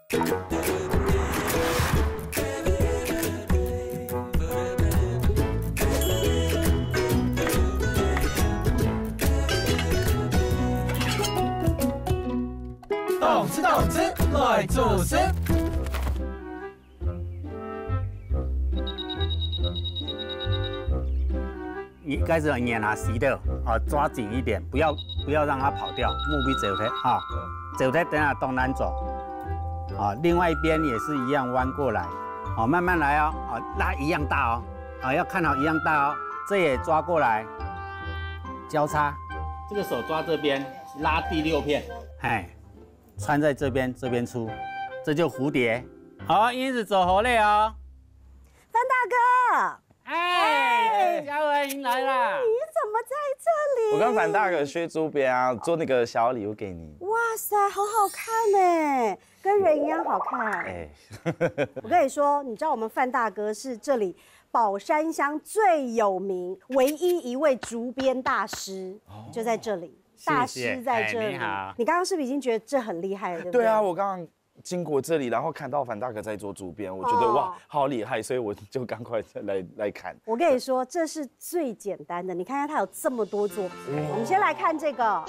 动吃来做事。你开始眼啊洗的啊，抓紧一点，不要让它跑掉，目标走开啊，走开，等下东南走啊，另外一边也是一样弯过来，好，慢慢来哦，啊，拉一样大哦，啊，要看好一样大哦，这也抓过来，交叉，这个手抓这边，拉第6片，哎，穿在这边出，这就蝴蝶，好，英子走活类哦，范大哥。哎，嘉文迎来啦！你怎么在这里？我跟范大哥学猪鞭啊，做那个小礼物给你。哇塞，好好看哎，跟人一样好看。哎，我跟你说，你知道我们范大哥是这里宝山乡最有名、唯一一位竹编大师，就在这里。大师在这里。你好。你刚刚是不是已经觉得这很厉害了？对不对？对啊，我刚刚经过这里，然后看到范大哥在做竹编，我觉得哇，好厉害，所以我就赶快来看。我跟你说，这是最简单的，你看看他有这么多作品。我们先来看这个，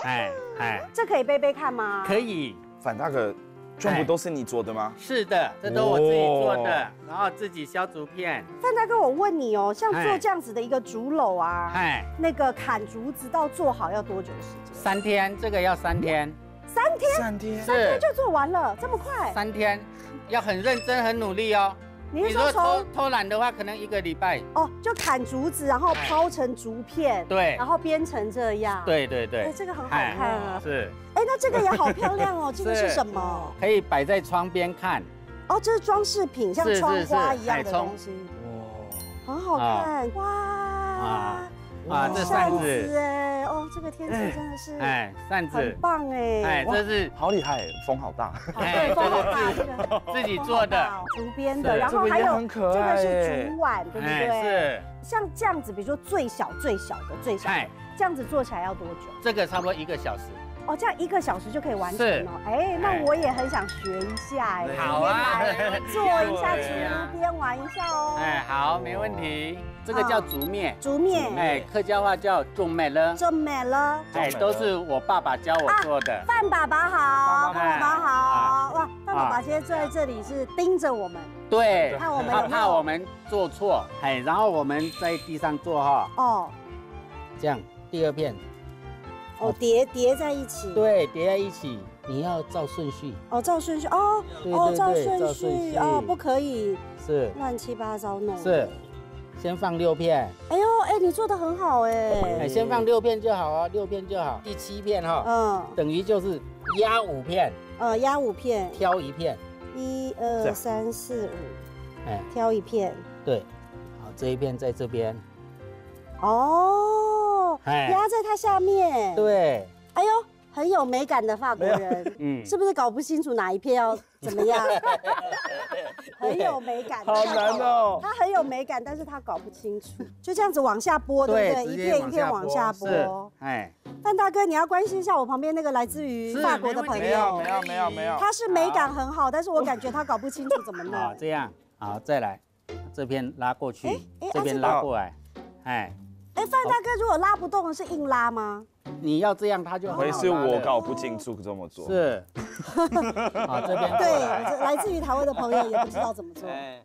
这可以背背看吗？可以。范大哥，全部都是你做的吗？是的，这都我自己做的，然后自己削竹片。范大哥，我问你哦，像做这样子的一个竹篓啊，那个砍竹子到做好要多久时间？3天，这个要3天。3天就做完了，这么快？3天，要很认真、很努力哦。你如果偷懒的话，可能1个礼拜。哦，就砍竹子，然后抛成竹片，对，然后编成这样。对。哎，这个很好看啊。是。哎，那这个也好漂亮哦，这个是什么？可以摆在窗边看。哦，这是装饰品，像窗花一样的东西。哇，很好看哇。啊，这扇子哎，哦，这个天气真的是扇子很棒哎，这是好厉害，风好大，对，风好大，这个自己做的，竹编的，然后还有这个是竹碗，对不对？是，像这样子，比如说最小的，这样子做起来要多久？这个差不多1个小时。哦，这样1个小时就可以完成哦。哎，那我也很想学一下哎。好啊，做一下竹编玩一下哦。哎，好，没问题。这个叫竹篾。竹篾。哎，客家话叫种美了。种美了。哎，都是我爸爸教我做的。范爸爸好，范爸爸好。哇，范爸爸今天坐在这里是盯着我们。对。看我们他怕我们做错，哎，然后我们在地上做哈。哦。这样，第2片。哦，叠在一起。对，叠在一起，你要照顺序。哦，照顺序哦。哦，照顺序哦，不可以是乱七八糟弄。是，先放6片。哎呦，哎，你做的很好哎。哎，先放6片就好哦，6片就好。第7片哈，等于就是压5片。压5片，挑1片。1、2、3、4、5。哎，挑1片。对，好，这1片在这边。哦，压在它下面。对，哎呦，很有美感的法国人，是不是搞不清楚哪一片要怎么样？很有美感，好难哦。他很有美感，但是他搞不清楚，就这样子往下拨，对不对？一片一片往下拨。哎，范大哥，你要关心一下我旁边那个来自于法国的朋友。没有。他是美感很好，但是我感觉他搞不清楚怎么弄。好，这样，好，再来，这边拉过去，这边拉过来，哎，范大哥，如果拉不动的是硬拉吗？你要这样，他就会是我搞不清楚这么做。是。好，这边对，来自于台湾的朋友也不知道怎么做。哎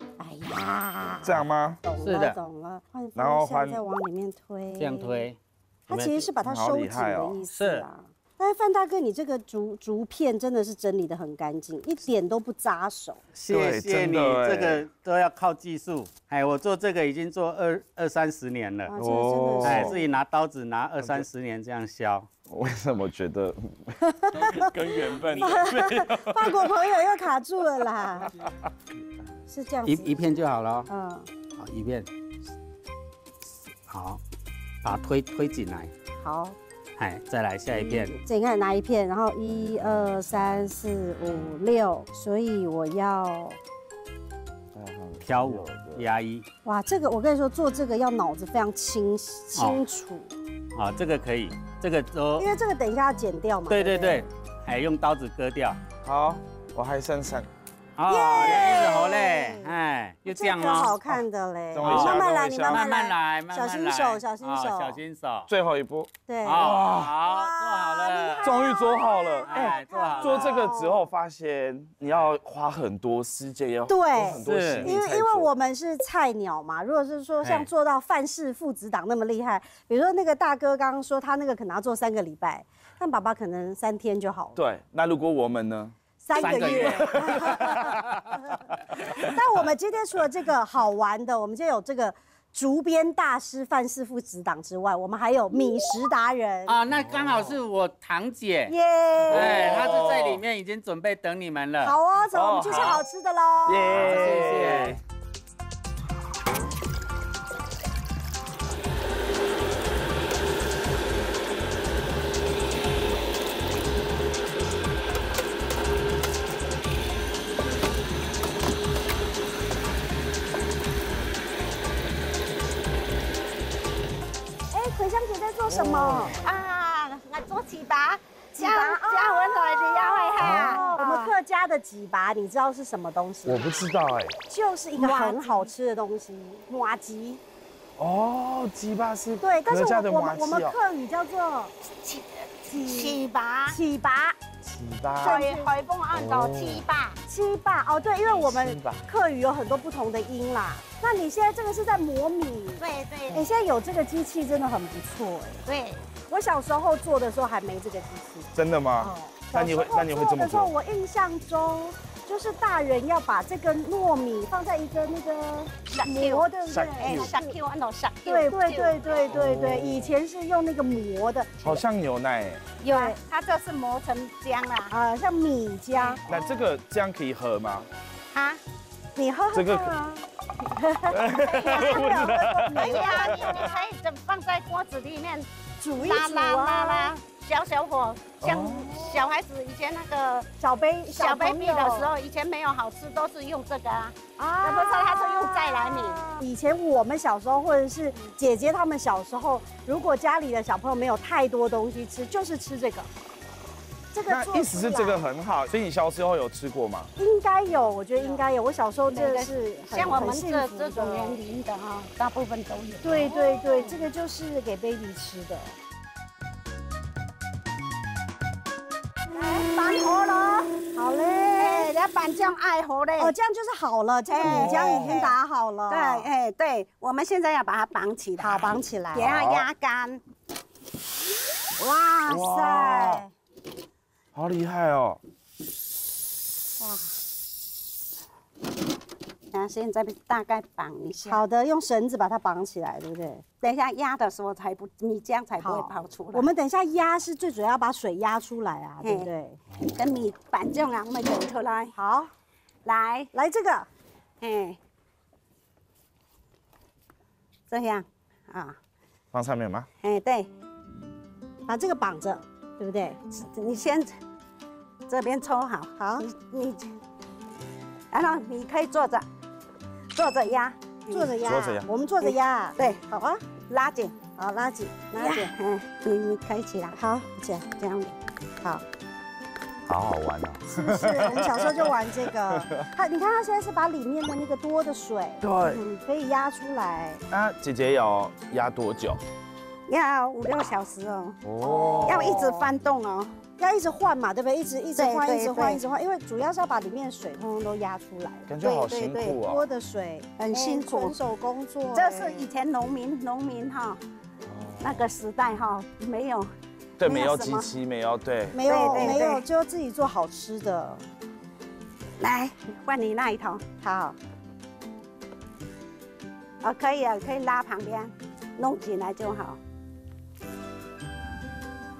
呀，这样吗？是的，懂了。然后再往里面推，这样推。他其实是把它收紧的意思啊。但是范大哥，你这个竹片真的是整理得很干净，一点都不扎手。谢谢你，这个都要靠技术。哎，我做这个已经做20-30年了。哦，哎，自己拿刀子拿20-30年这样削。为什么觉得跟缘分？法国朋友又卡住了啦。是这样子。一片就好了。嗯。好，1片。好，把它推进来。好。哎，再来下一片。这你看拿1片，然后1、2、3、4、5、6，所以我要挑5压1。哇，这个我跟你说，做这个要脑子非常清楚。啊，这个可以，这个都因为这个等一下要剪掉嘛。对，哎，用刀子割掉。好，我还剩哦，也是好嘞，哎，就这样个好哦。看的嘞，等我一下慢慢来，等我一下你慢慢慢慢来，来，小心手，小心手，小心手。最后一步，对，好，好，做好了，终于做好了。哎，做好了。做这个之后发现你要花很多时间，要对花很多心力因为才做我们是菜鸟嘛，如果是说像哎做到范氏父子档那么厉害，比如说那个大哥刚刚说他那个可能要做3个礼拜，但爸爸可能3天就好了。对，那如果我们呢？ 3个月。但我们今天除了这个好玩的，我们今天有这个竹编大师范氏父子档之外，我们还有米食达人。啊，那刚好是我堂姐，耶！哎，她是在里面已经准备等你们了。好哦，走，我们去吃好吃的喽。耶，谢谢。葵香姐在做什么？啊，我做糍粑，糍粑加温来的要会哈。我们客家的糍粑，你知道是什么东西？我不知道哎。就是一个很好吃的东西，麻糬。哦，糍粑是对，但是客家的麻我们糬哦。客语叫做糍粑，糍粑。糍粑。海风按到糍粑。糍粑哦，对，因为我们糍粑客语有很多不同的音啦。那你现在这个是在磨米？对对你现在有这个机器真的很不错哎。对，我小时候做的时候还没这个机器。真的吗？那你会这么的时候，做？我印象中就是大人要把这个糯米放在一个那个磨，对不对？哎，10Q 按到10Q。对，以前是用那个磨的，好像牛奶哎。有，它就是磨成浆啦。像米浆。那这个酱可以喝吗？啊，你喝这个看啊。可以啊，你可以放在锅子里面煮一拉煮啊。小火，像小孩子以前那个小 baby 的时候，以前没有好吃，都是用这个啊。那不是他是用再来米。以前我们小时候，或者是姐姐他们小时候，如果家里的小朋友没有太多东西吃，就是吃这个。这个那意思是这个很好，所以你小时候有吃过吗？应该有，我觉得应该有。我小时候真的是像我们这种年龄的哈，大部分都有。对，这个就是给 baby 吃的。翻好了，好嘞，要板酱爱好嘞。哦，这样就是好了，这个米浆已经打好了。对，对，我们现在要把它绑起来。好，绑起来，给它压干。哇塞！好厉害哦！哇！那现在大概绑一下。好的，用绳子把它绑起来，对不对？等一下压的时候米浆才不会跑出来。我们等一下压是最主要把水压出来啊，对不对？跟米板酱啊，我们整出来。好，来这个，这样啊。放上面吗？对，把这个绑着，对不对？你先这边抽好，好，你，然后你可以坐着压，坐着压，我们坐着压，对，好啊，拉紧，好，拉紧，你可以起来，好，起来，这样，好，好好玩哦！是，我们小时候就玩这个。你看他现在是把里面的那个多的水，对，可以压出来。那姐姐要压多久？要5、6小时哦。哦，要一直翻动哦。要一直换嘛，对不对？一直换，对一直换，一直换，因为主要是要把里面的水通通都压出来。感觉好辛苦哦。多的水很辛苦，纯手工作。这是以前农民哈，那个时代哈，没有。对，没有机器，没有没有，就自己做好吃的。来，换你那一头，好。哦，可以啊，可以拉旁边，弄进来就好。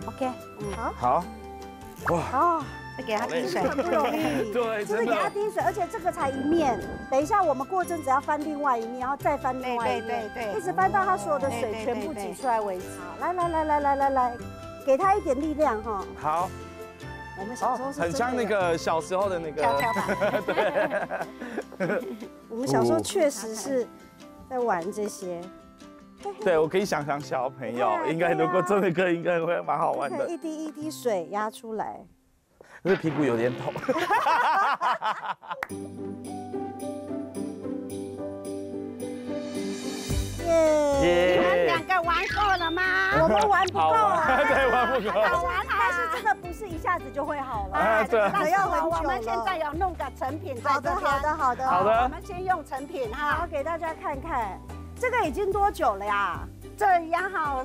OK， 好。哇！哦，再给它滴水，很不容易。对，就是给它滴水，而且这个才一面。等一下，我们过阵子要翻另外一面，然后再翻另外一面，对，一直翻到它所有的水全部挤出来为止。来，给它一点力量哈。好。我们小时候是很像那个小时候的那个跷跷板。对。我们小时候确实是在玩这些。对，我可以想象小朋友应该如果做那个，应该会蛮好玩的。一滴一滴水压出来。这屁股有点痛。耶！你们2个玩够了吗？我们玩不够啊，对，玩不够。好玩啊！但是真的不是一下子就会好了，对啊可要很久了。我们现在有弄个成品在好的，这边。好的，好的，好的我们先用成品好，哈。给大家看看，这个已经多久了呀？这压好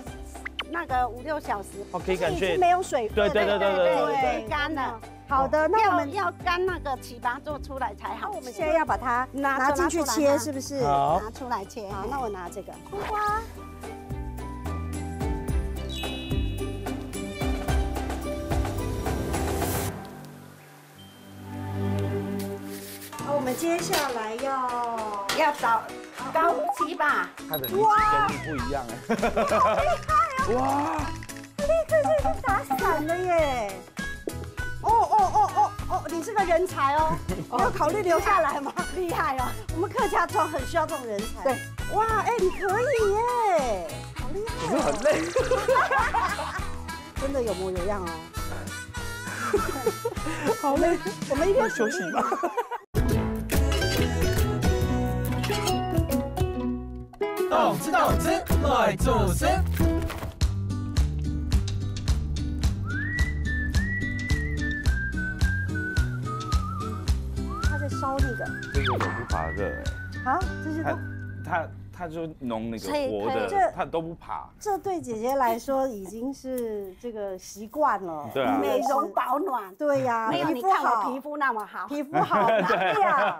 那个5、6小时。哦，可以感觉已经没有水分，对对对对对对，已经干了。好的，那我们要干那个起拔做出来才好吃。我们现在要把它拿进去切，是不是？好，拿出来切。好，那我拿这个葱花。好，我们接下来要找高级吧。他的力气跟你不一样哎。哇！立刻就已经打散了耶！你是个人才哦，你有考虑留下来吗？厉害哦，我们客家庄很需要这种人才。对，哇，哎，你可以耶，好厉害！可是很累。真的有模有样哦。好累，我们一边休息吧。动之动之来做事。他在烧那个这个都不怕热哎。啊，这是他就弄那个活这的，他都不怕。这对姐姐来说已经是这个习惯了。对啊美容保暖。对呀，没有你看我皮肤那么好。皮肤好亮。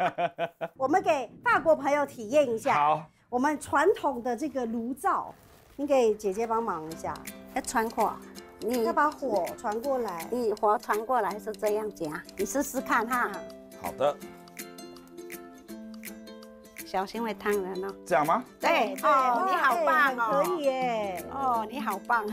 我们给法国朋友体验一下。好。我们传统的这个炉灶，你给姐姐帮忙一下。要传火，你要把火传过来。你火传过来是这样夹，你试试看哈。好的。小心会烫人哦。这样吗？对哦，你好棒哦。可以耶。哦，你好棒。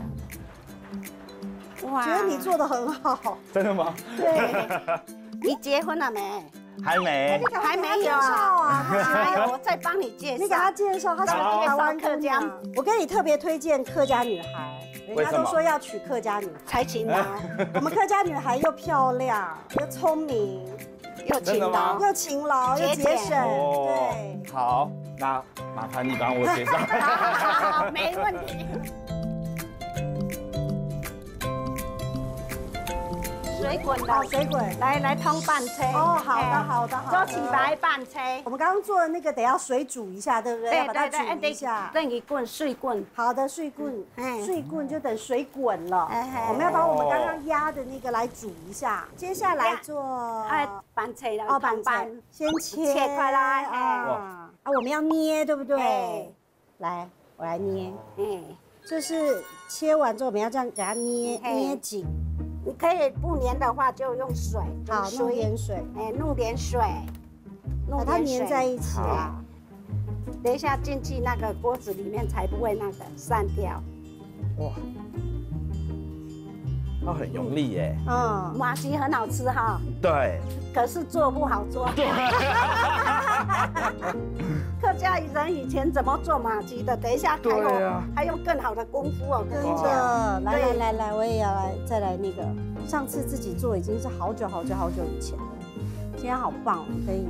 哇，觉得你做的很好。真的吗？对。你结婚了没？还没。还没有啊？还有，我再帮你介绍。你给他介绍，他是台湾客家。我给你特别推荐客家女孩，人家都说要娶客家女孩才勤劳。我们客家女孩又漂亮又聪明。又勤劳，又勤劳，又节省，对。好，那麻烦你帮我介绍。好，没问题。水滚了，水滚，来通拌车。哦，好的，好的，做起来拌车。我们刚刚做的那个得要水煮一下，对不对？对把它煮一下。等一滚，水滚。好的，水滚，水滚就等水滚了。我们要把我们刚刚压的那个来煮一下。接下来做拌车了。哦，拌车，先切开来。啊，我们要捏，对不对？来，我来捏。就是切完之后，我们要这样给它捏紧。你可以不粘的话，就用水。好，弄点水。弄点水，把它粘在一起啊。等一下进去那个锅子里面才不会那个散掉。哇，它很用力耶。麻糬很好吃哈。对。可是做不好做。客家人以前怎么做麻糬的？等一下还有更好的功夫哦。真的，来，我也要来，再来那个。上次自己做已经是好久以前了，今天好棒，可以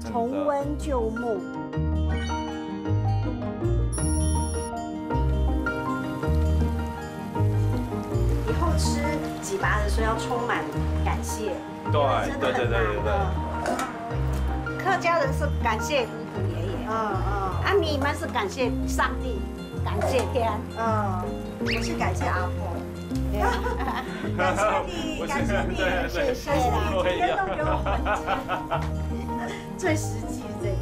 重温旧梦。以后吃几拔的时候要充满感谢。对。客家人是感谢姑姑爷爷，啊，你们是感谢上帝，感谢天，我是感谢阿婆，感谢你，谢谢啦，今天都给我们最实际这个。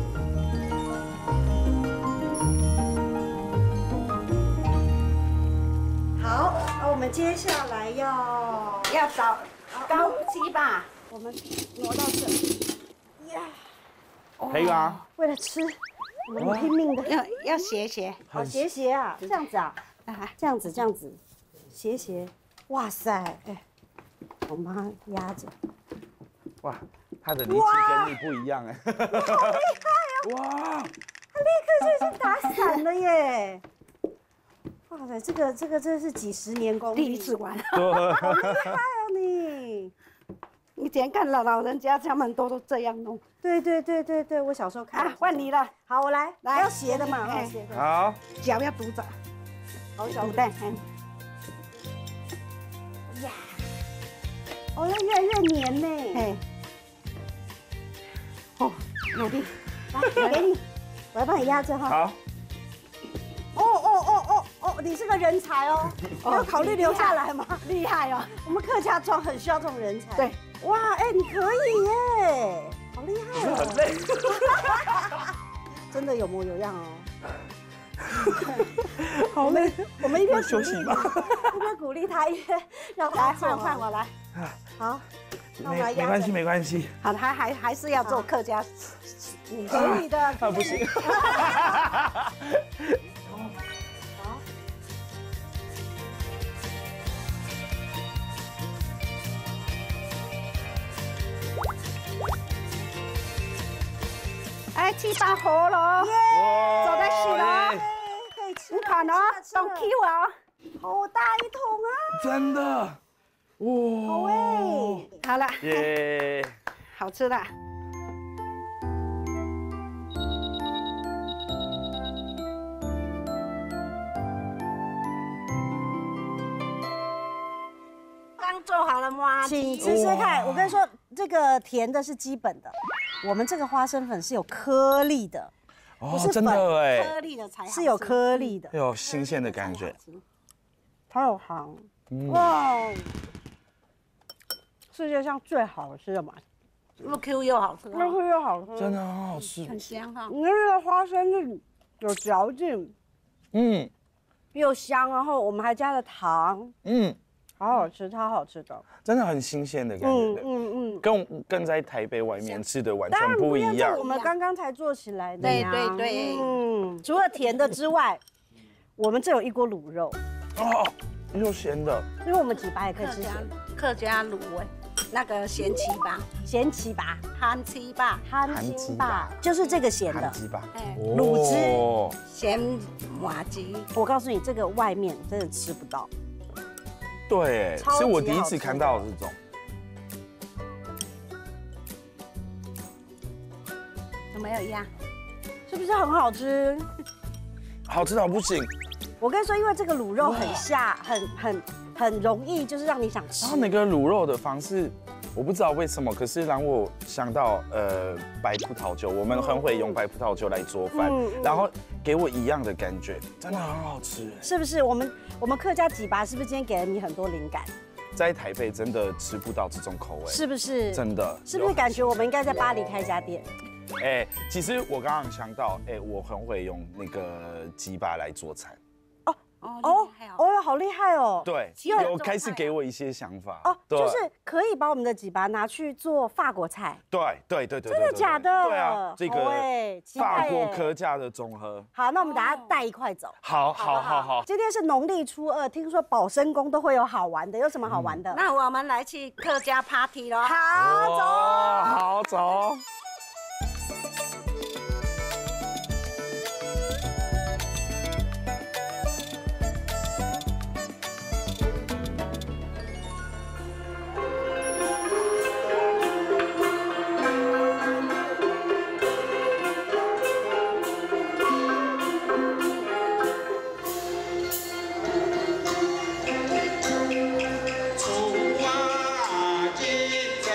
好，那我们接下来要找高级吧，我们挪到这里。可以吗？为了吃，我们拼命的要斜，好斜啊，这样子啊，这样子，斜，哇塞，哎，我们把它压着。哇，他的力气跟你不一样哎。好厉害哦！哇，他立刻就已经打散了耶！哇塞，这个真是几十年功力，第一次玩，好厉害哦你！以前看老人家他们都这样弄。对，我小时候看。啊，换你了，好，我来，来要斜的嘛，哎斜的。好，脚要堵着，好，小堵带。呀，哦，要越来越黏呢。哎，哦，努力，来，给你，我来帮你压着哈。好，哦，你是个人才哦，你有考虑留下来吗？厉害哦！我们客家庄很需要这种人才。对，哇，哎，你可以耶，好厉害哦！很累。真的有模有样哦。好累，我们一边休息吧。一边鼓励他，一边让他来做。换我来。好，那我来压着。没关系。好，他还是要做客家，你可以的。不行。哎，7、8盒了，走在洗了，可以吃你看哦，don't kill 哦，好大一桶啊！真的，哇，好哎，好了，耶！好吃的。刚做好了吗？请吃吃看。我跟你说，这个甜的是基本的，我们这个花生粉是有颗粒的，哦，真的哎，颗粒的才好吃是有颗粒的，有新鲜的感觉。它有糖。哇，世界上最好吃的嘛，又 Q 又好吃，又会又好吃，真的很好吃。很香哈。你那个花生是有嚼劲，嗯又香，然后我们还加了糖，嗯，好好吃，超好吃的。真的很新鲜的感觉。跟在台北外面吃的完当全然不一样，不一样这。我们刚刚才做起来的对呀。对，除了甜的之外，我们这有一锅卤肉，哦，又咸的。因为我们几把也可以吃咸的。客家卤味，那个咸鸡吧，咸鸡吧，憨鸡吧，憨鸡吧，就是这个咸的韩鸡吧，哎，卤汁哦咸麻鸡。我告诉你，这个外面真的吃不到。对，超级是我第一好吃次看到这种。有没有一样？是不是很好吃？好吃到不行。我跟你说，因为这个卤肉很下，很容易，就是让你想吃。然后那个卤肉的方式，我不知道为什么，可是让我想到白葡萄酒，我们很会用白葡萄酒来做饭，然后给我一样的感觉，真的很好吃。是不是？我们客家几拔是不是今天给了你很多灵感？在台北真的吃不到这种口味，是不是？真的。是不是感觉我们应该在巴黎开一家店？哎，其实我刚刚想到，哎，我很会用那个鸡巴来做菜。哦，好厉害哦！对，有有开始给我一些想法。哦，对就是可以把我们的几拔拿去做法国菜。对，真的假的？对啊，这好欸期待个法国耶客家的综合。好，那我们等下带一块走。好。今天是农历初2，听说保生宫都会有好玩的，有什么好玩的？那我们来去客家 party 咯。好，走。好走。从花一针，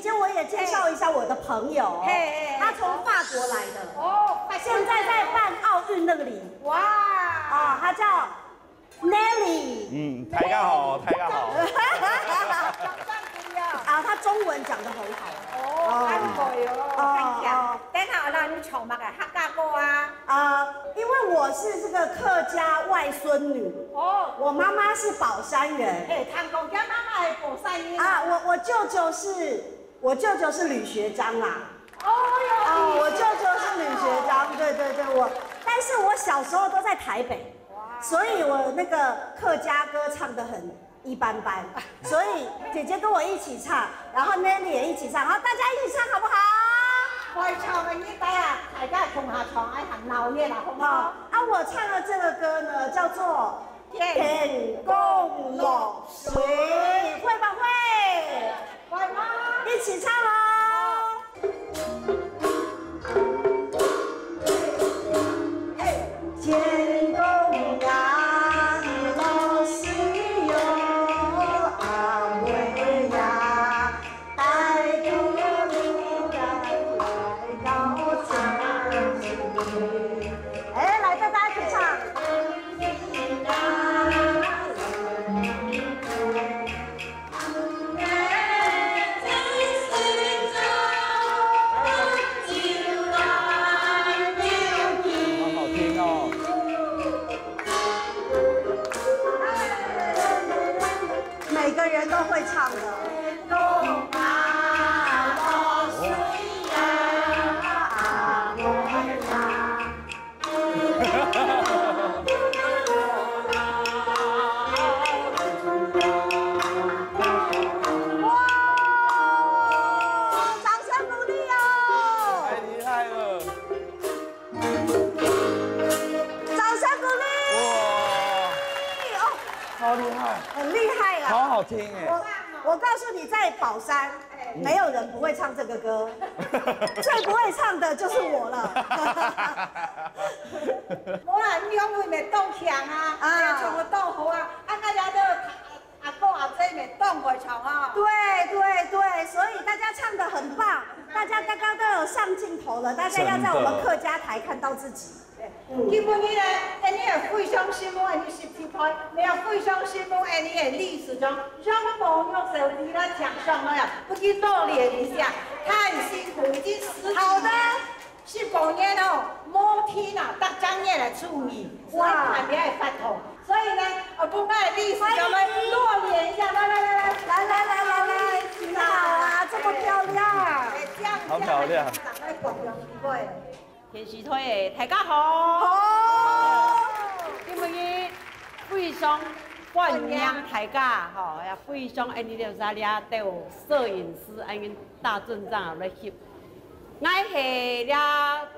姐我也介绍一下我的朋友，他从法国来的，哦，现在在办奥运那里。哇，啊，他叫 Nelly。大家好，大家好。啊，他中文讲得很好。哦，很会哦，看下。等下咱唱乜嘅客家歌啊？因为我是这个客家外孙女，我妈妈是宝山人。唐公家妈妈系宝山人啊，我舅舅是吕学章啊。我舅舅是吕学章，对，但是我小时候都在台北，所以我那个客家歌唱得很一般般，所以姐姐跟我一起唱，然后 Nelly 也一起唱，然后大家一起唱好不好？开唱嘅呢底啊，大家同下唱一行鬧嘢啦，好唔好？我唱的这个歌呢，叫做《天公落水》，会吧会？会吗？一起唱哦。天公呀，落水哟，阿妹呀，带个路来到这里。来，大家一起唱。每个人都会唱的。很厉害啦，好好听哎！我告诉你，在宝山，没有人不会唱这个歌，最不会唱的就是我了。我啦，两位咪当强啊，唱个当好啊，大家都阿公阿姐咪当会唱啊。对，所以大家唱得很棒，大家刚刚都有上镜头了，大家要在我们客家台看到自己。基本呢，你係非常羡慕你17台，你又非常羨慕你嘅歷史中，讓網絡手機啦搶上了呀，不去多練一下，太辛苦，已經10幾年。好的，15年哦，每天啊，得張嘢嚟處理，哇，特別係發痛。所以呢，我公開歷史中呢，多練一下，來，你好啊，這麼漂亮，好漂亮。電視台嘅大家好，今日非常歡迎大家，也非常安尼了啥了，都有攝影師安尼大陣仗來翕。我係了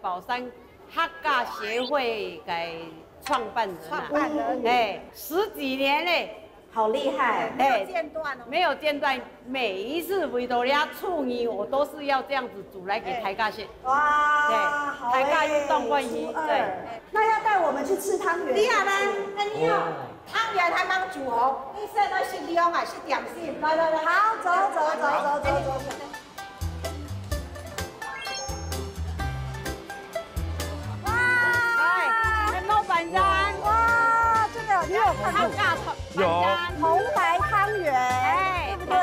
寶山客家協會嘅創辦人，10幾年嘞。好厲害，沒有間斷哦，沒有間斷，每一次為咗了處理，我都是要這樣子煮來給大家食。哇，對，大家運動歡迎。對，那要帶我們去吃湯圓。你啊呢？你哦，湯圓還蠻煮哦，你現在是料還是點心？來，好，走。哇，老闆娘，哇，這個你有看過？有紅白湯圓，對不對？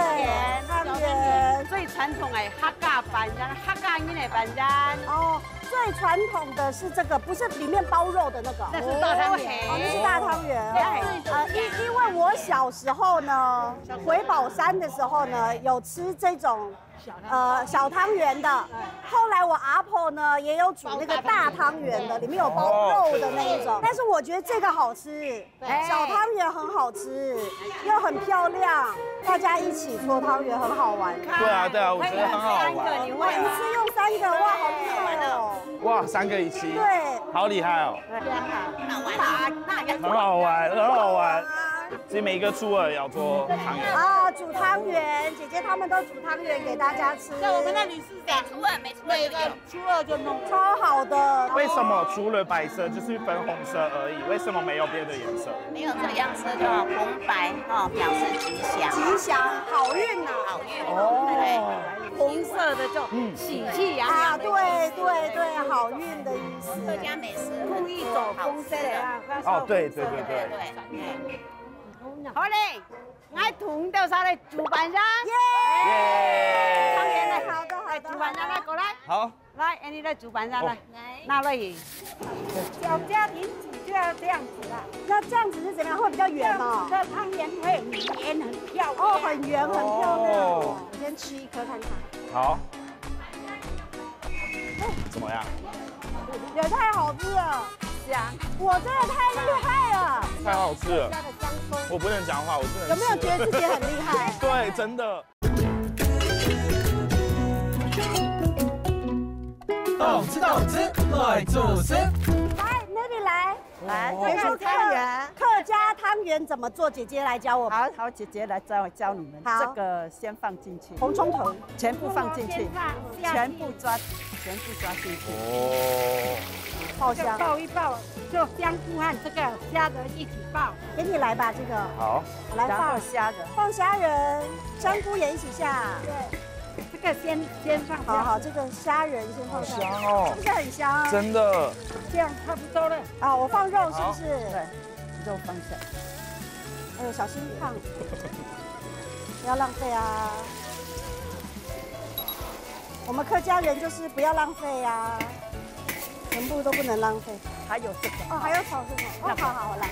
湯圓最傳統的客家飯糰，客家人的飯糰。哦，最傳統的是這個，不是裡面包肉的那個。那是大湯圓。哦，那是大湯圓。因為我小時候呢，回寶山的時候呢，有吃這種小湯圓的。後來我阿婆呢也有煮那個大湯圓的，裡面有包肉的那一種。但是我覺得這個好吃，小湯圓很好吃，又很漂亮，大家一起搓湯圓很好玩。對啊，我覺得很好玩。哇，一次用3個，哇，好厲害哦！哇，3個一起，對，好厲害哦！很好玩。其實每一個初二要做湯圓。煮湯圓，姐姐姐她们都煮汤圆给大家吃。在我们那里是每个初二就弄，超好的。为什么除了白色就是粉红色而已？为什么没有别的颜色？没有这个样色就好，红白哦，表示吉祥。吉祥好运呐，好运哦，红色的就喜气洋啊，洋的。对，好运的意思。客家美食故意走风色的啊。哦，对。好嘞，我同掉啥嘞？主板上。耶！汤圆来，好的，主板上来，过来。好，来，你来主板上来，拿来。小家庭煮就要这样子啦，那这样子是怎么样？会比较圆哦。这汤圆会很圆很漂亮。哦，很圆，很漂亮。我先吃一颗看看。好。怎么样？也太好吃了，香。我真的太厉害了。太好吃了。我不能讲话，我不能。有没有觉得自己很厉害？对，真的。懂吃，来做事。来 ，Nelly 来，这个汤圆，客家汤圆怎么做？姐姐来教我们。好，姐姐来教你们。好，这个先放进去，红葱头全部放进去，全部抓进去。哦，爆香，爆一爆，就香菇和这个虾仁一起爆。给你来吧，这个。好，我来然后放虾仁，放虾仁，香菇也一起下。对，这个先放。好，这个虾仁先放上。香哦，是不是很香？真的。这样差不多了。啊，我放肉是不是？对，肉放下。哎呦，小心烫，不要浪费啊！我们客家人就是不要浪费啊，全部都不能浪费。还有这个，哦，还有炒这个。哦，好，来。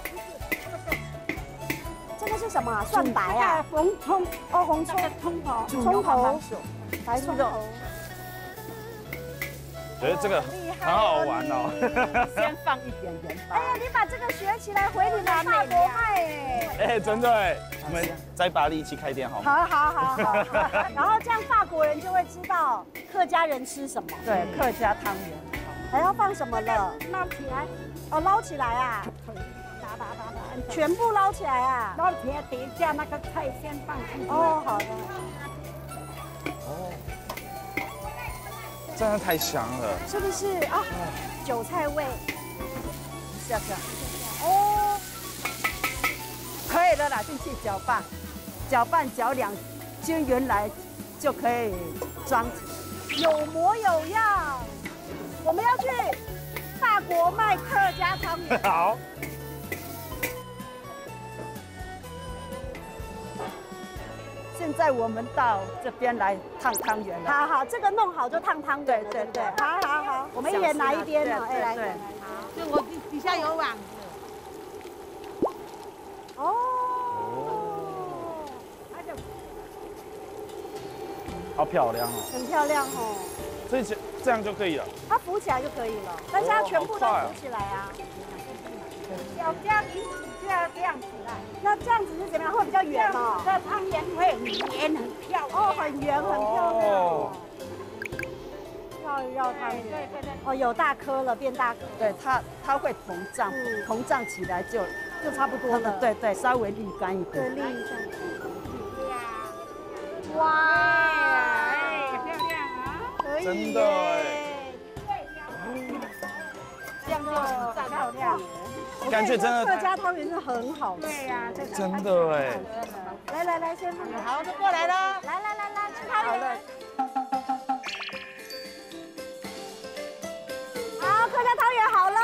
这个是什么啊？蒜白啊？红葱。哦，红葱。葱头。葱头。白葱头。觉得这个很好玩哦。先放一点盐巴。哎呀，你把这个学起来回你们法国卖哎。哎，真的哎，我们在巴黎一起开店好吗？好。然后这样法国人就会知道客家人吃什么。对，客家汤圆。还要放什么了？捞起来。哦，捞起来啊。打。全部捞起来啊。捞起来，等一下那个菜先放进去。哦，好的。哦，真的太香了，是不是啊？韭菜味。下。哦，可以了啦，进去搅拌搅两均匀来就可以装起。有模有样。我们要去法国卖客家汤圆。好。现在我们到这边来烫汤圆了。好，这个弄好就烫汤圆了。对。好，我们一人拿一边哦。哎，来。就我底下有网子。哦。好漂亮哦。很漂亮哦。所以这样就可以了。它浮起来就可以了，但是它全部都浮起来啊。小家庭就要这样子啦。那这样子是怎么样？会比较圆哦。这汤圆会很圆很漂亮。哦，很圆很漂亮。绕一绕汤圆。对。哦，有大颗了，变大颗。对，它会膨胀，膨胀起来就差不多了。对，稍微沥干一点。对，沥一下。哇，哎，漂亮啊！可以。真的哎。这样就很漂亮。感觉真的客家汤圆是很好吃。对呀，真的哎。来，先放。好，都过来了。来，吃汤圆。好，客家汤圆好了。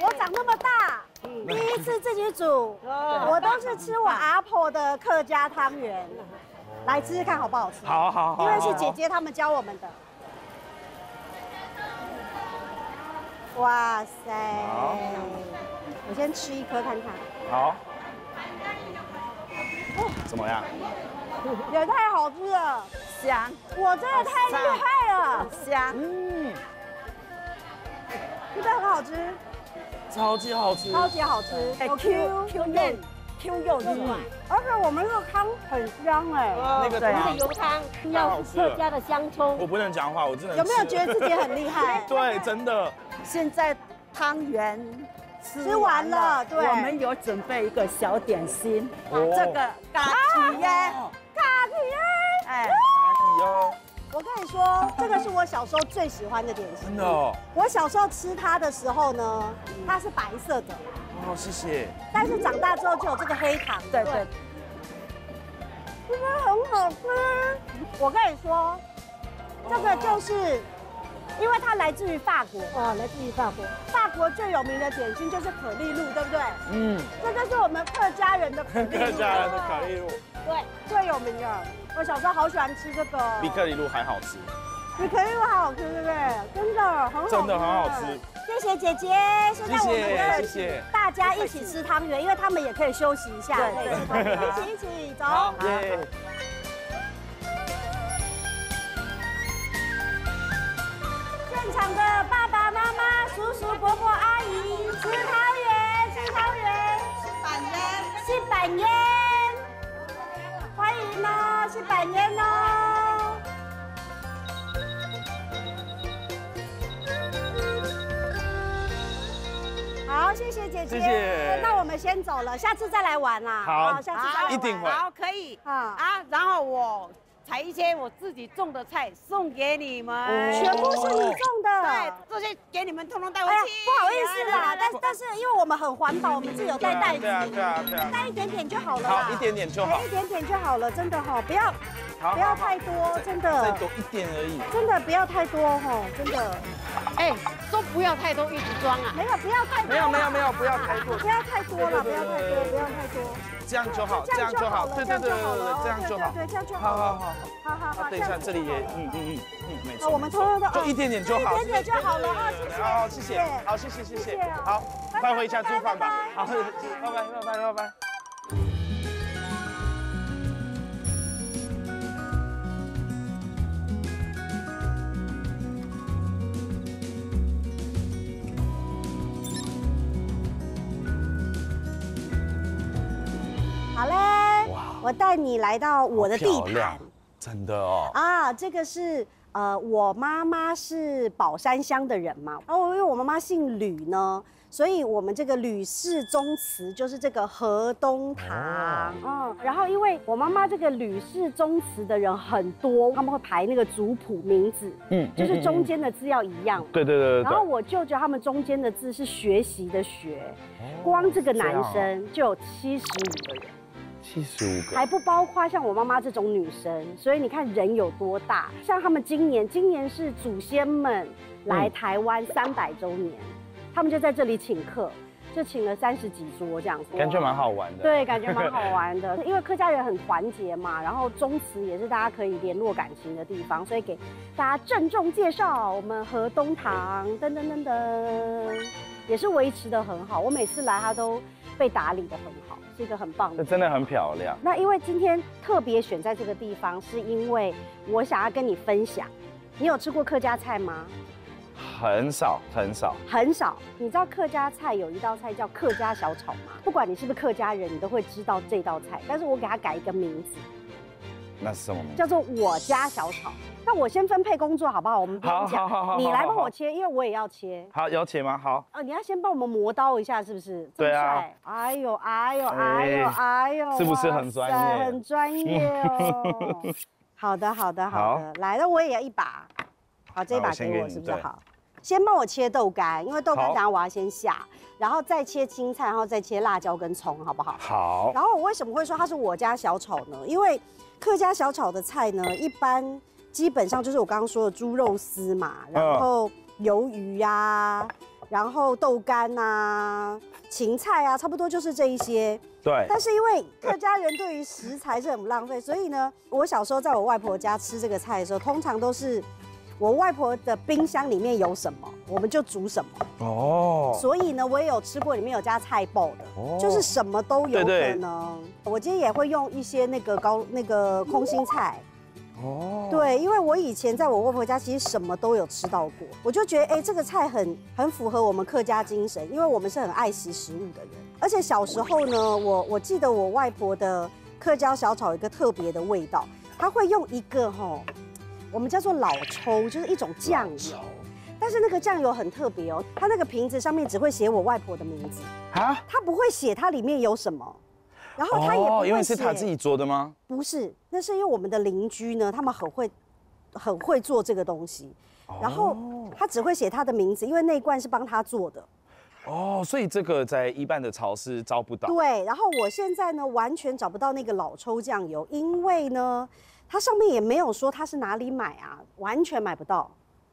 我长那么大，第一次自己煮，我都是吃我阿婆的客家汤圆。来吃吃看好不好吃？好。因为是姐姐他们教我们的。哇塞！我先吃一颗看看。好。怎么样？也太好吃了，香！我真的太厉害了，香！是不是很好吃？超级好吃，超级好吃，有 Q 嫩，Q 又软，而且我们这个汤很香哎，那个油汤要是客家的香葱。我不能讲话，我真的有没有觉得自己很厉害？对，真的。现在汤圆吃完了，对，我们有准备一个小点心，哦这个咖喱耶，咖喱耶，哎，哦，我跟你说，这个是我小时候最喜欢的点心。真的哦。我小时候吃它的时候呢，它是白色的，哦，谢谢。但是长大之后就有这个黑糖，对对，真的很好吃。我跟你说，这个就是因为它来自于法国哦，来自于法国。法国最有名的点心就是可丽露，对不对？嗯，这就是我们客家人的可丽露。客家人的可丽露对，最有名的。我小时候好喜欢吃这个，比可丽露还好吃。比可丽露还好吃，对不对？真的很好吃，真的很好吃。谢谢姐姐，现在我们谢谢大家一起吃汤圆，因为他们也可以休息一下，对对，吃汤圆，一起走。耶。现场的爸爸妈妈、叔叔伯伯、阿姨，吃汤圆，吃汤圆，新板烟，欢迎哦，新板烟哦。好，谢谢姐姐，谢谢那我们先走了，下次再来玩啦。好下次再来玩一定会好，可以啊啊。然后我采一些我自己种的菜送给你们，全部是你种的。对，这些给你们通通带回哎呀，去。不好意思啦，但是因为我们很环保，我们自己有带袋子，对啊，带一点点就好了啦。好，一点点就好一。点点就好了，真的哈，不要好，不要太多，真再的多一点而已。真的不要太多哈，真的哎，说不要太多，一直装啊。没有不要太多，没有，不要太多。不要太多了，不要太多，不要太多，这样就好，这样就好了，对，这样就好了，这样就好。对，这样就好好了。好。好，等一下，这里也，没错。我们通通都就一点点就好，一点点就好了啊，谢谢。好，谢谢，好，谢谢，好，快回家做饭吧。好，拜拜。好嘞，我带你来到我的地盘。真的哦。啊，这个是我妈妈是宝山乡的人嘛，然后因为我妈妈姓吕呢，所以我们这个吕氏宗祠就是这个河东堂。然后因为我妈妈这个吕氏宗祠的人很多，他们会排那个族谱名字，就是中间的字要一样。对。然后我舅舅他们中间的字是学习的学，光这个男生就有75个人。75个，还不包括像我妈妈这种女生，所以你看人有多大。像他们今年是祖先们来台湾300周年，他们就在这里请客，就请了30几桌这样子，感觉蛮好玩的。对，感觉蛮好玩的，因为客家人很团结嘛，然后宗祠也是大家可以联络感情的地方，所以给大家郑重介绍我们河东堂，噔，也是维持得很好。我每次来，它都被打理得很好。是一个很棒的，这真的很漂亮。那因为今天特别选在这个地方，是因为我想要跟你分享。你有吃过客家菜吗？很少。你知道客家菜有一道菜叫客家小炒吗？不管你是不是客家人，你都会知道这道菜。但是我给它改一个名字，那是什么名字？叫做我家小炒。那我先分配工作好不好？我们不用讲，好，你来帮我切，因为我也要切。好，要切吗？好。你要先帮我们磨刀一下，是不是？对啊。哎呦，是不是很专业？很专业哦。好的，来了，我也要一把。好，这一把给我，是不是好？先帮我切豆干，因为豆干等下我要先下，然后再切青菜，然后再切辣椒跟葱，好不好？好。然后我为什么会说它是我家小炒呢？因为客家小炒的菜呢，一般基本上就是我刚刚说的猪肉丝嘛，然后鱿鱼呀，然后豆干啊、芹菜啊，差不多就是这一些。对。但是因为客家人对于食材是很浪费，所以呢，我小时候在我外婆家吃这个菜的时候，通常都是我外婆的冰箱里面有什么，我们就煮什么。哦。所以呢，我也有吃过里面有加菜爆的，就是什么都有可能。我今天也会用一些那个空心菜。哦。对，因为我以前在我外婆家，其实什么都有吃到过，我就觉得这个菜很符合我们客家精神，因为我们是很爱惜食物的人。而且小时候呢，我记得我外婆的客家小炒有一个特别的味道，她会用一个我们叫做老抽，就是一种酱油。但是那个酱油很特别哦，它那个瓶子上面只会写我外婆的名字，啊？它不会写它里面有什么，然后它也不会写。因为是他自己做的吗？不是，那是因为我们的邻居呢，他们很会做这个东西，然后他只会写他的名字，因为那一罐是帮他做的。哦，所以这个在一般的超市找不到。对，然后我现在呢完全找不到那个老抽酱油，因为呢它上面也没有说它是哪里买啊，完全买不到。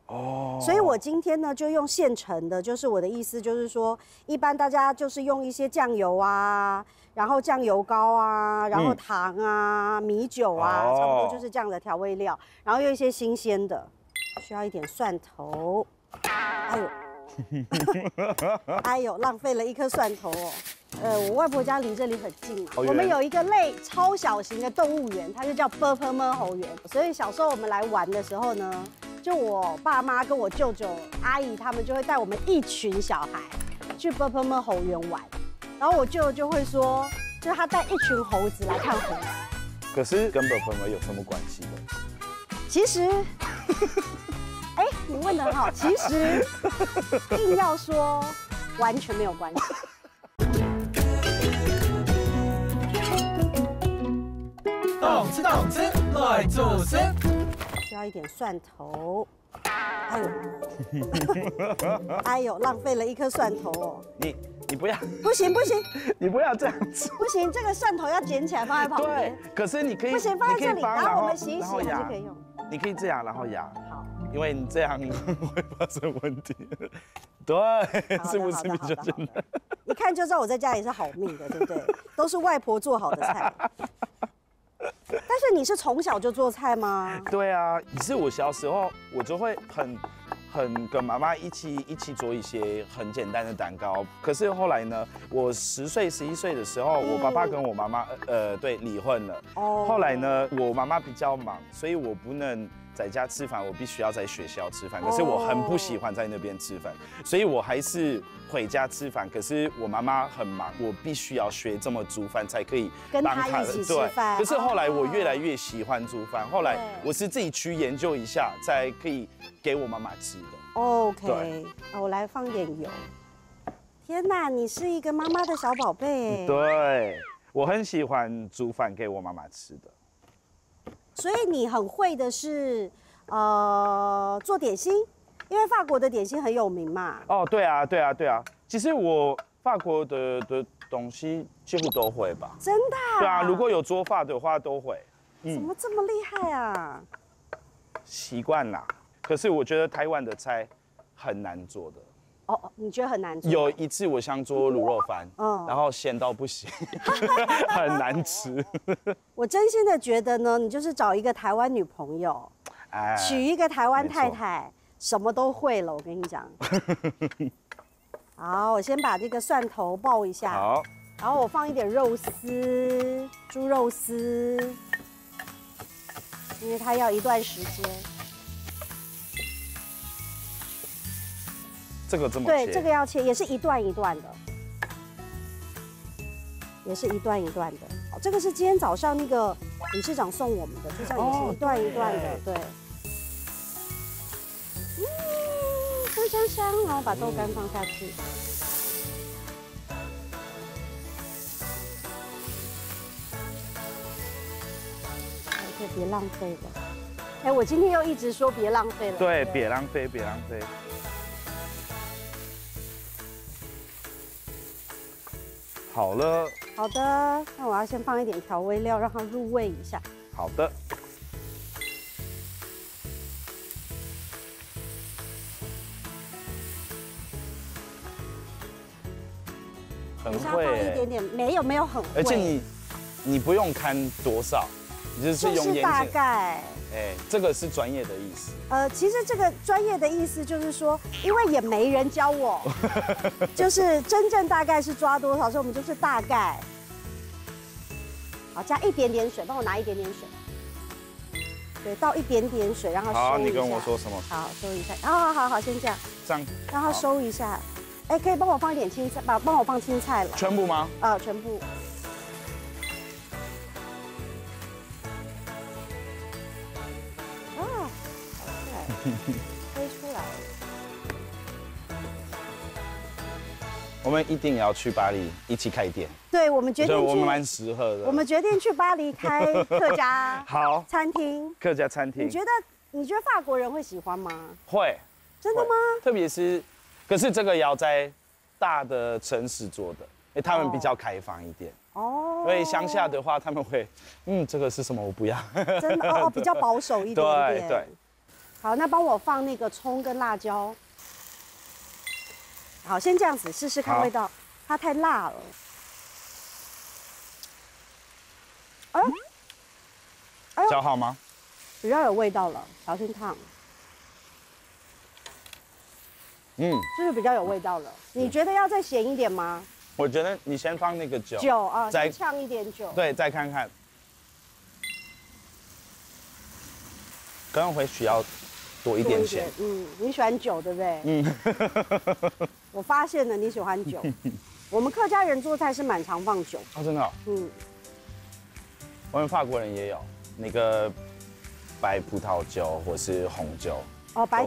哦，所以我今天呢就用现成的，就是我的意思就是说，一般大家就是用一些酱油啊，然后酱油膏啊，然后糖啊、米酒啊，差不多就是这样的调味料，然后用一些新鲜的，需要一点蒜头，哎呦。哎呦，浪费了一颗蒜头哦。我外婆家离这里很近啊，我们有一个类超小型的动物园，它就叫波波猫猴园。所以小时候我们来玩的时候呢，就我爸妈跟我舅舅、阿姨他们就会带我们一群小孩去波波猫猴园玩。然后我舅舅就会说，就是他带一群猴子来看猴子。可是跟波波猫有什么关系的？其实。哎，你问得很好，其实硬要说完全没有关系。动吃动吃，来做事。需要一点蒜头。哎呦，哎呦，浪费了一颗蒜头哦。你不要，不行不行，你不要这样子。不行，这个蒜头要捡起来放在旁边。对，可是你可以，不行，放在这里，然后我们洗一洗还是可以用。你可以这样，然后压。好。因为你这样会发生问题。对，是不是比较简单？一看就知道我在家里是好命的，对不对？都是外婆做好的菜。但是你是从小就做菜吗？对啊，可是我小时候我就会很跟妈妈一起做一些很简单的蛋糕。可是后来呢，我10岁、11岁的时候，我爸爸跟我妈妈离婚了。哦。后来呢，我妈妈比较忙，所以我不能在家吃饭，我必须要在学校吃饭。可是我很不喜欢在那边吃饭，所以我还是回家吃饭。可是我妈妈很忙，我必须要学怎么煮饭才可以跟她一起吃饭。可是后来我越来越喜欢煮饭，后来我是自己去研究一下，才可以给我妈妈吃的。OK， 我来放点油。天哪，你是一个妈妈的小宝贝。对，我很喜欢煮饭给我妈妈吃的。所以你很会的是，做点心，因为法国的点心很有名嘛。哦，对啊。其实我法国的东西几乎都会吧。真的？对啊，如果有做法的话都会。怎么这么厉害啊？习惯啦。可是我觉得台湾的菜很难做的。哦，你觉得很难做？有一次我想做卤肉饭，然后咸到不行，很难吃。我真心的觉得呢，你就是找一个台湾女朋友，娶一个台湾太太，什么都会了。我跟你讲。好，我先把这个蒜头爆一下。好。然后我放一点肉丝，猪肉丝，因为它要一段时间。这个这么切？对，这个要切，也是一段一段的，也是一段一段的。哦，这个是今天早上那个理事长送我们的，就这样也是一段一段的，对。香香香，然后把豆干放下去。而且别浪费了。哎，我今天又一直说别浪费了。对，别浪费，别浪费。好了。好的，那我要先放一点调味料，让它入味一下。好的。很会。放一点点，没有很会。而且你不用看多少，你就是用眼睛。大概。哎，这个是专业的意思。其实这个专业的意思就是说，因为也没人教我，就是真正大概是抓多少，所以我们就是大概。好，加一点点水，帮我拿一点点水。对，倒一点点水，让它收一下。好，你跟我说什么？好，收一下。好，先这样。这样。让它收一下。哎，可以帮我放一点青菜，帮我放青菜了。全部吗？全部。飞出来了。我们一定要去巴黎一起开店。对，我们决定去，我们蛮适合的。我们决定去巴黎开客家好餐厅。客家餐厅，你觉得法国人会喜欢吗？会，真的吗？特别是，可是这个要在大的城市做的，因为他们比较开放一点。哦。所以乡下的话，他们会，这个是什么？我不要。真的哦，比较保守一点点。对。好，那帮我放那个葱跟辣椒。好，先这样子试试看味道，它太辣了。搅好吗？比较有味道了，小心烫。就是比较有味道了。你觉得要再咸一点吗？我觉得你先放那个酒。酒啊，再呛一点酒。对，再看看。可能会需要多一点咸。你喜欢酒对不对？我发现了你喜欢酒。我们客家人做菜是蛮常放酒。哦，真的哦。我们法国人也有那个白葡萄酒或是红酒。白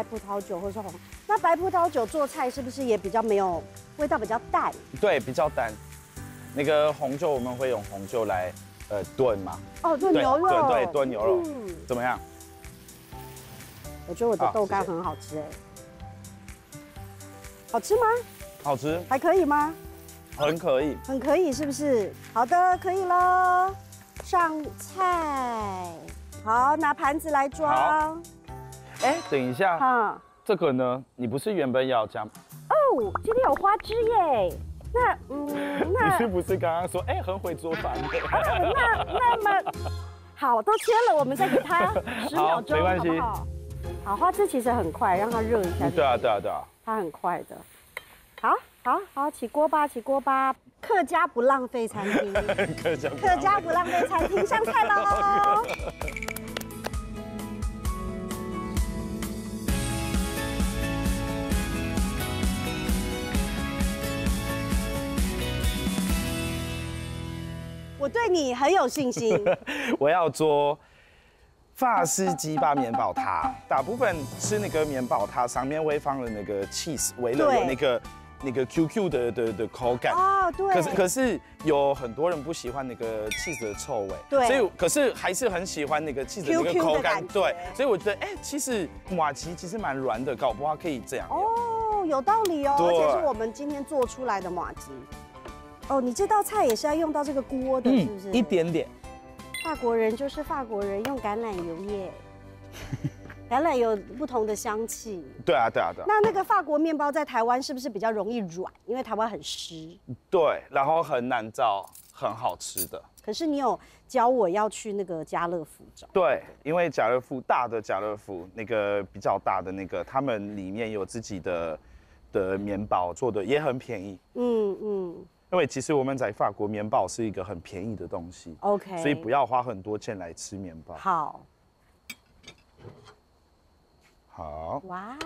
葡萄酒或是红。那白葡萄酒做菜是不是也比较没有味道，比较淡？对，比较淡。那个红酒我们会用红酒来炖嘛。炖牛肉。对，炖牛肉。怎么样？我觉得我的豆干很好吃好吃吗？好吃。还可以吗？很可以。很可以，是不是？好的，可以喽。上菜。好，拿盘子来装。等一下。这个呢？你不是原本要加？哦，今天有花枝耶。那你是不是刚刚说很会做饭的？那么好，都切了，我们再给它10秒钟，没关系。好，花枝其实很快，让它热一下。对啊。它很快的。好，起锅吧。客家不浪费餐厅。客家不浪费餐厅，上菜喽。我对你很有信心。我要做法式鸡巴面包塔，大部分吃那个面包塔上面会放了那个 cheese， 为了有那个 QQ 的口感。对。可是有很多人不喜欢那个 cheese 的臭味。对。所以可是还是很喜欢那个 cheese 的那个口感。对。所以我觉得其实麻糬其实蛮软的，搞不好可以这样。有道理哦。而且是我们今天做出来的麻糬。你这道菜也是要用到这个锅的，是不是？一点点。法国人就是法国人，用橄榄油耶。橄榄油不同的香气。对啊。那个法国面包在台湾是不是比较容易软？因为台湾很湿。对，然后很难找很好吃的。可是你有教我要去那个家乐福找。对，因为大的家乐福那个比较大的那个，他们里面有自己的面包，做的也很便宜。因为其实我们在法国，面包是一个很便宜的东西 ，OK， 所以不要花很多钱来吃面包。好，哇，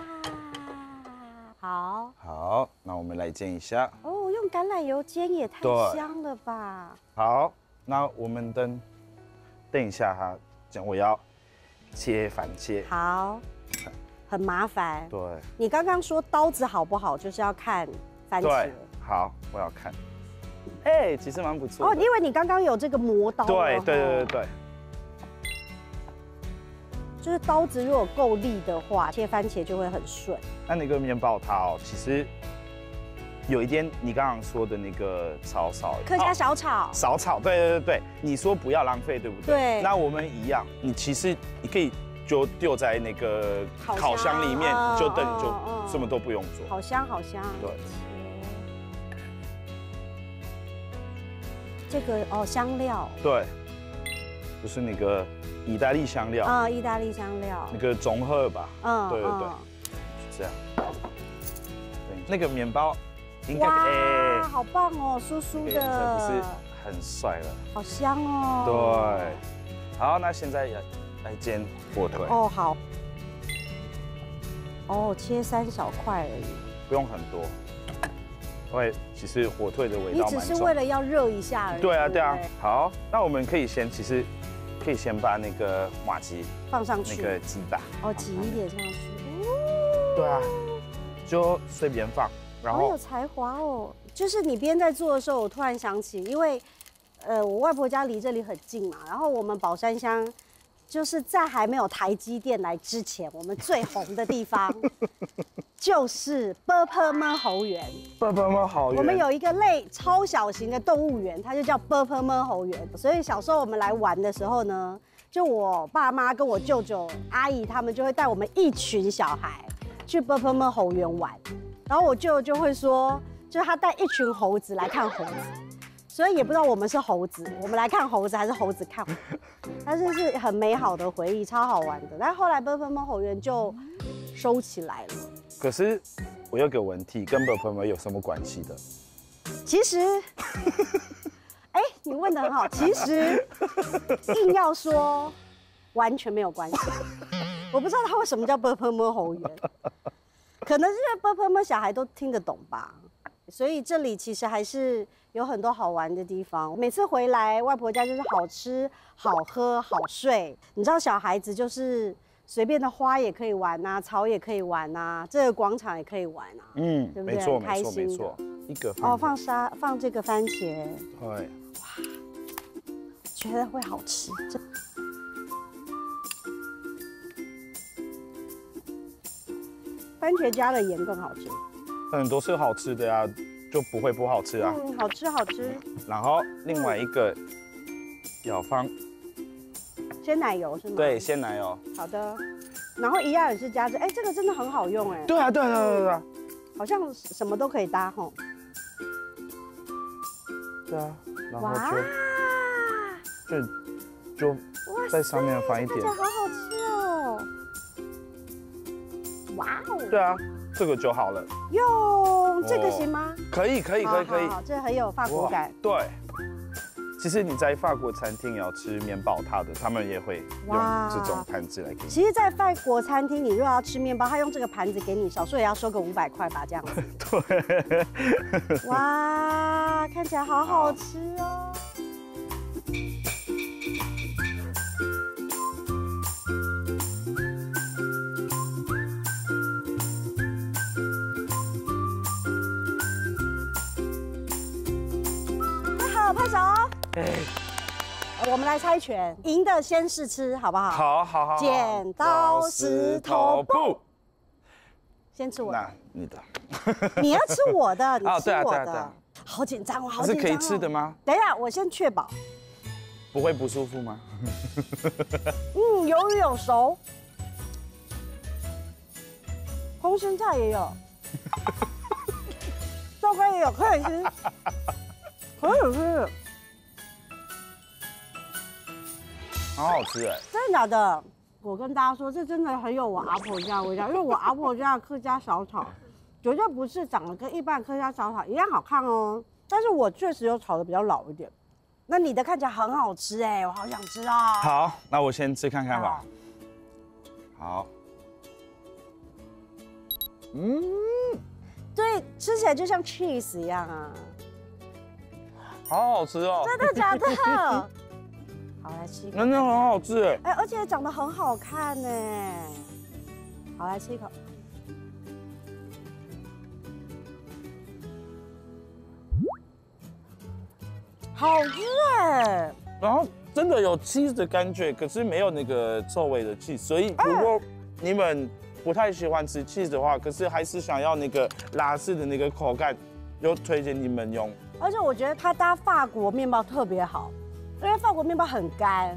好，那我们来煎一下。用橄榄油煎也太香了吧！好，那我们等一下哈，讲我要切番茄。好，很麻烦。对，你刚刚说刀子好不好，就是要看番茄。对，好，我要看。其实蛮不错的。因为你刚刚有这个磨刀。对。就是刀子如果够利的话，切番茄就会很顺。那个面包它其实有一点你刚刚说的那个炒客家小炒。小炒，对。你说不要浪费，对不对？对。那我们一样，你其实你可以就丢在那个烤箱里面，就等就什么都不用做。好香。对。这个香料。对。就是那个意大利香料。意大利香料。那个中和吧。对。就这样。对。那个面包。哇，好棒哦，酥酥的。这不是很帅了。好香哦。对。好，那现在来煎火腿。好。切3小块而已。不用很多。因为其实火腿的味道蛮重。你只是为了要热一下而已。对啊。好，那我们可以先把那个麻糬放上去，那个鸡蛋。挤一点上去。对啊，就随便放。然后好有才华哦！就是你边在做的时候，我突然想起，因为我外婆家离这里很近嘛，然后我们宝山乡就是在还没有台积电来之前，我们最红的地方就是波波猫猴园。波波猫猴园，我们有一个超小型的动物园，它就叫波波猫猴园。所以小时候我们来玩的时候呢，就我爸妈跟我舅舅、阿姨他们就会带我们一群小孩去波波猫猴园玩。然后我舅舅就会说，就是他带一群猴子来看猴子，所以也不知道我们是猴子，我们来看猴子还是猴子看我们，但是是很美好的回忆，超好玩的。但后来波波猫猴园就收起来了。可是我有个问题，跟波波猫有什么关系的？其实，你问得很好。其实硬要说，完全没有关系。我不知道他为什么叫波波猫猴园。可能是因为波波猫小孩都听得懂吧，所以这里其实还是有很多好玩的地方。每次回来外婆家就是好吃、好喝、好睡。你知道小孩子就是随便的花也可以玩啊，草也可以玩啊，这个广场也可以玩啊，对不对？没错开心的。没错。一个放这个番茄，对，哇，觉得会好吃。番茄加了盐更好吃。很多是好吃的呀，就不会不好吃啊。好吃好吃。然后另外一个要放鲜奶油是吗？对，鲜奶油。好的。然后一样也是加这，这个真的很好用哎。对啊，对啊，对啊。好像什么都可以搭吼。对啊，然后就在上面放一点。看起来好好吃哦。哇哦！对啊，这个就好了。用这个行吗？可以，好，这很有法国感。对，其实你在法国餐厅要吃面包塔的，他们也会用这种盘子来给你。其实，在法国餐厅，你如果要吃面包，他用这个盘子给你，少说也要收个500块吧，这样子。对。哇，看起来好好吃哦。拍手！我们来猜拳，赢的先试吃，好不好？好。剪刀石头布，先吃我的。那你的。你要吃我的，你吃我对的。好紧张哦，好紧张。是可以吃的吗？等一下，我先确保。不会不舒服吗？鱿鱼有熟，空心菜也有，豆干也有，可以吃。可以吃，好好吃哎！真的假的？我跟大家说，这真的很有我阿婆家的味道，因为我阿婆家的客家小炒，绝对不是长得跟一般客家小炒一样好看哦。但是我确实有炒的比较老一点。那你的看起来很好吃哎，我好想吃哦。好，那我先吃看看吧。好。对，吃起来就像 cheese 一样啊。好好吃哦！真的假的？好，来吃一口。真的很好吃哎！而且长得很好看呢。好，来吃一口。好吃哎！然后真的有 cheese 的感觉，可是没有那个臭味的 cheese。所以如果你们不太喜欢吃 cheese 的话，可是还是想要那个拉丝的那个口感，就推荐你们用。而且我觉得它搭法国面包特别好，因为法国面包很干，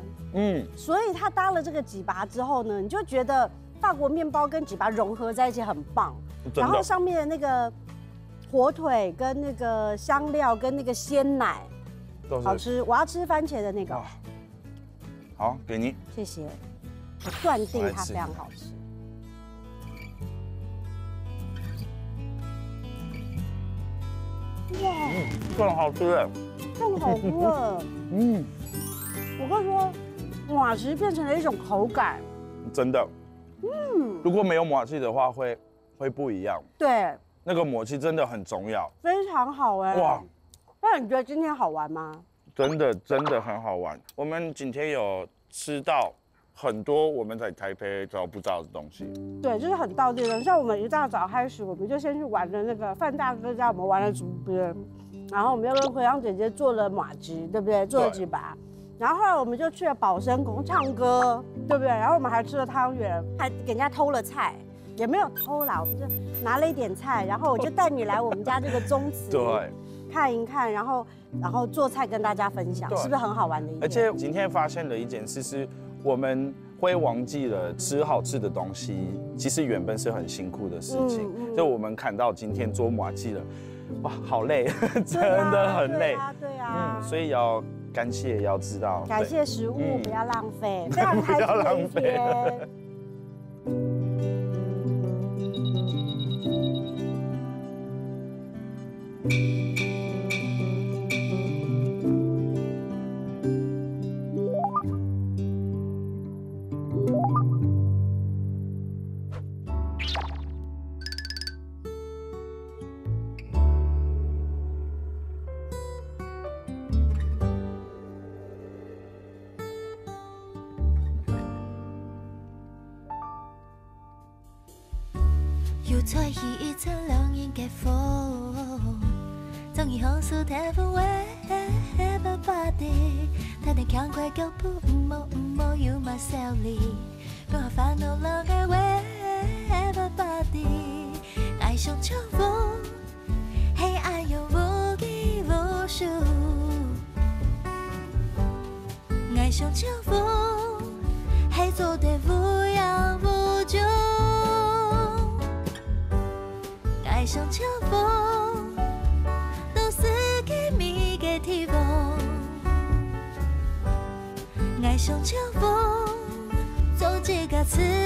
所以它搭了这个几拔之后呢，你就觉得法国面包跟几拔融合在一起很棒。然后上面的那个火腿跟那个香料跟那个鲜奶，好吃。我要吃番茄的那个。好，给你。谢谢。我断定它非常好吃。哇，更好吃哎，更好吃了。我跟你说，马吉变成了一种口感，真的。如果没有马吉的话，会不一样。对，那个默契真的很重要，非常好哎。哇，那你觉得今天好玩吗？真的很好玩。我们今天有吃到很多我们在台北找不到的东西。对，就是很道地的。像我们一大早开始，我们就先去玩了那个范大哥家，我们玩了竹编，然后我们又跟回阳姐姐做了马吉，对不对？做了几把。然后后来我们就去了保生宫唱歌，对不对？然后我们还吃了汤圆，还给人家偷了菜，也没有偷啦，我们就拿了一点菜，然后我就带你来我们家这个宗祠，对，看一看，然后做菜跟大家分享，是不是很好玩的一天？而且今天发现了一件事是，我们会忘记了吃好吃的东西，其实原本是很辛苦的事情。就我们看到今天做麻糬了，哇，好累，真的很累。对啊，所以要感谢，要知道感谢食物，不要浪费，非常开心的一天。又再起一场浪影嘅风，终于红树台风尾巴巴地，他的强快脚步，冇有马少里，讲下烦恼浪嘅尾巴巴地，爱上秋风，黑暗又无依无束，爱上秋风，黑做的无恙无咎。爱上秋风，都是给你嘅地方。爱上秋风，做这个词。